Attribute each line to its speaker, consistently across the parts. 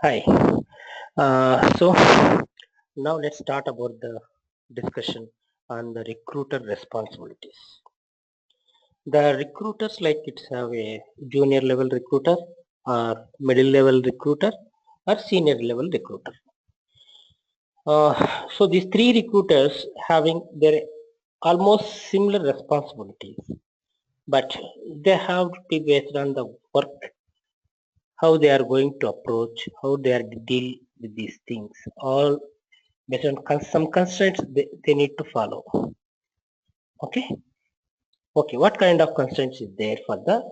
Speaker 1: Hi. So now let's start about the discussion on the recruiter responsibilities. The recruiters like it's have a junior level recruiter or middle level recruiter or senior level recruiter. So these three recruiters having their almost similar responsibilities, but they have to be based on the work, how they are going to approach, how they are to deal with these things, all based on some constraints they need to follow. Okay, what kind of constraints is there for the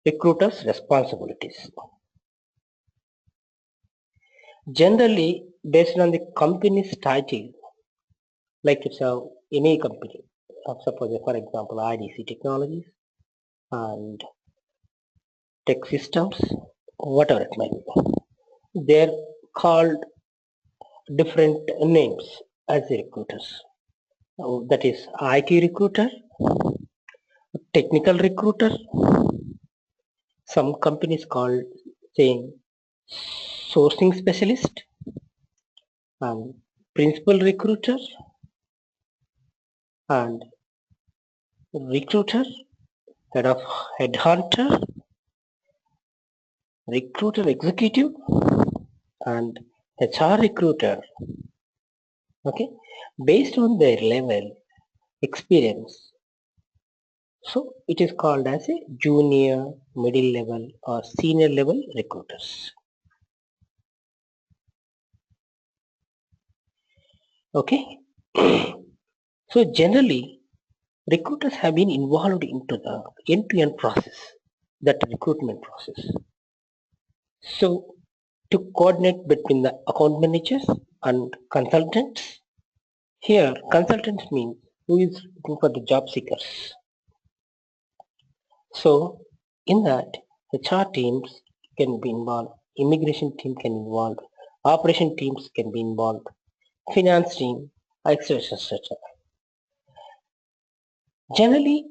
Speaker 1: recruiters responsibilities? Generally based on the company's title, like it's any company, suppose for example IDC Technologies and Tech Systems, whatever it might be, they're called different names as the recruiters. That is IT recruiter, technical recruiter, some companies called saying sourcing specialist and principal recruiter and recruiter, head of headhunter, recruiter executive and HR recruiter. Okay, based on their level experience. So it is called as a junior, middle level or senior level recruiters. Okay. So generally recruiters have been involved into the end-to-end process, that recruitment process. So to coordinate between the account managers and consultants, here consultants means who is looking for the job seekers. So in that HR teams can be involved, immigration team can be involved, operation teams can be involved, finance team, etc. etc. Generally,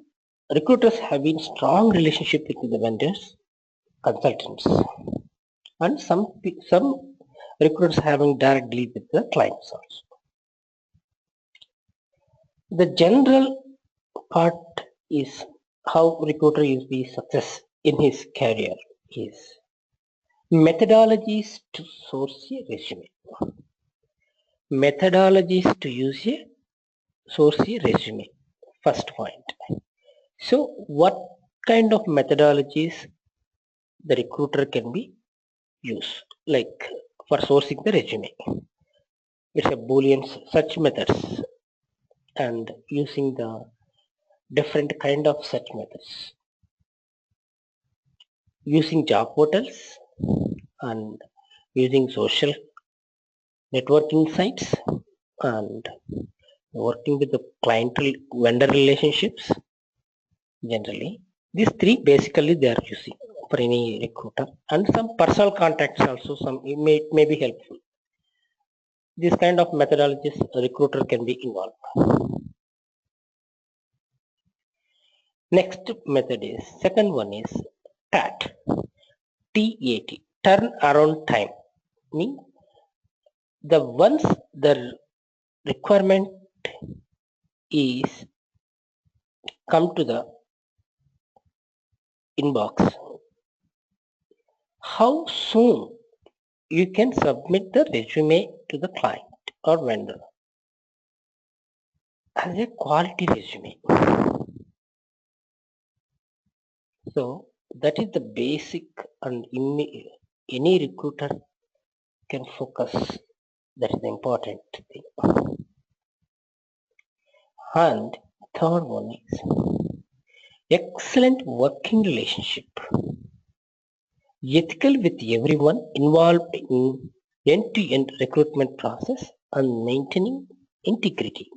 Speaker 1: recruiters have been strong relationship with the vendors, consultants, and some recruiters having direct deal with the clients also. The general part is how recruiter is be success in his career is methodologies to source a resume. Methodologies to use a source a resume. First point. So what kind of methodologies the recruiter can be used, like for sourcing the resume? It's a boolean search methods and using the different kind of search methods, using job portals and using social networking sites and working with the client vendor relationships. Generally these three basically they are using for any recruiter, and some personal contacts also, some it may be helpful. This kind of methodologies a recruiter can be involved. Next method is second one is TAT. TAT, turn around time, means the once the requirement is come to the inbox, how soon you can submit the resume to the client or vendor as a quality resume. So that is the basic, and any recruiter can focus. That is the important thing. And third one is excellent working relationship, ethical with everyone involved in end-to-end recruitment process and maintaining integrity.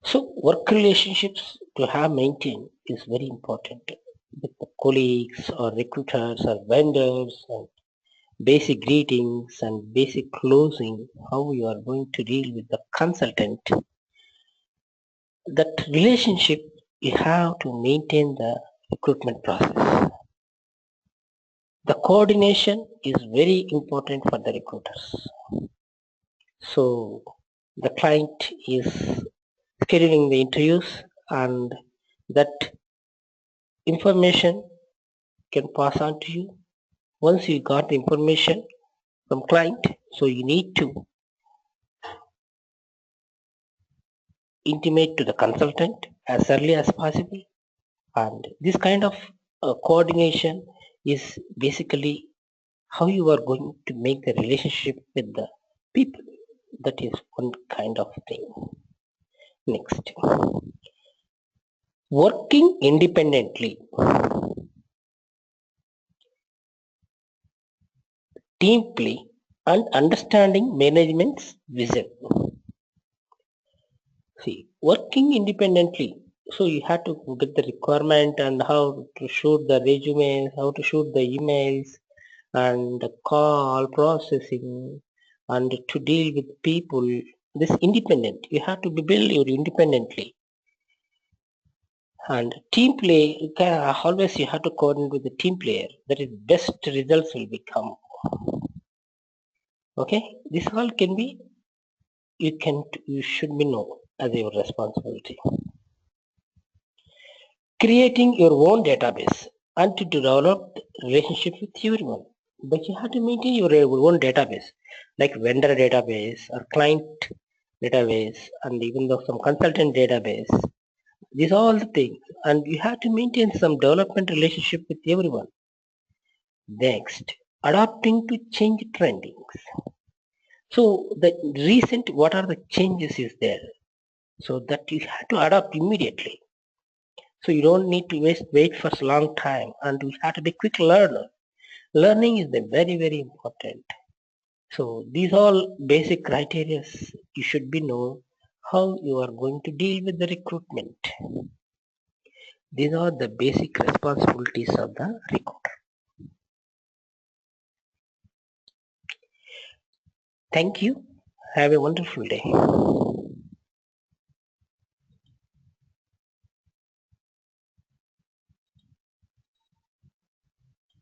Speaker 1: So work relationships to have maintained is very important with the colleagues or recruiters or vendors, and basic greetings and basic closing, how you are going to deal with the consultant. That relationship you have to maintain the recruitment process. The coordination is very important for the recruiters. So the client is scheduling the interviews, and that information can pass on to you. Once you got the information from client, so you need to intimate to the consultant as early as possible. And this kind of coordination is basically how you are going to make the relationship with the people. That is one kind of thing. Next, working independently, team play, and understanding management's vision. See, working independently, so you have to get the requirement and how to shoot the resumes, how to shoot the emails, and the call processing, and to deal with people. This independent, you have to be build your independently. And team play, you can always you have to coordinate with the team player. That is best results will become. Okay, this all can be you should be know as your responsibility. Creating your own database and to develop relationship with everyone. But you have to maintain your own database, like vendor database or client database, and even though some consultant database. These are all the things, and you have to maintain some development relationship with everyone. Next, adapting to change trendings. So the recent what are the changes is there, so that you have to adapt immediately. So you don't need to wait for a long time, and you have to be quick learner. Learning is the very important. So these all basic criteria you should be know how you are going to deal with the recruitment. These are the basic responsibilities of the recruiter. Thank you. Have a wonderful day.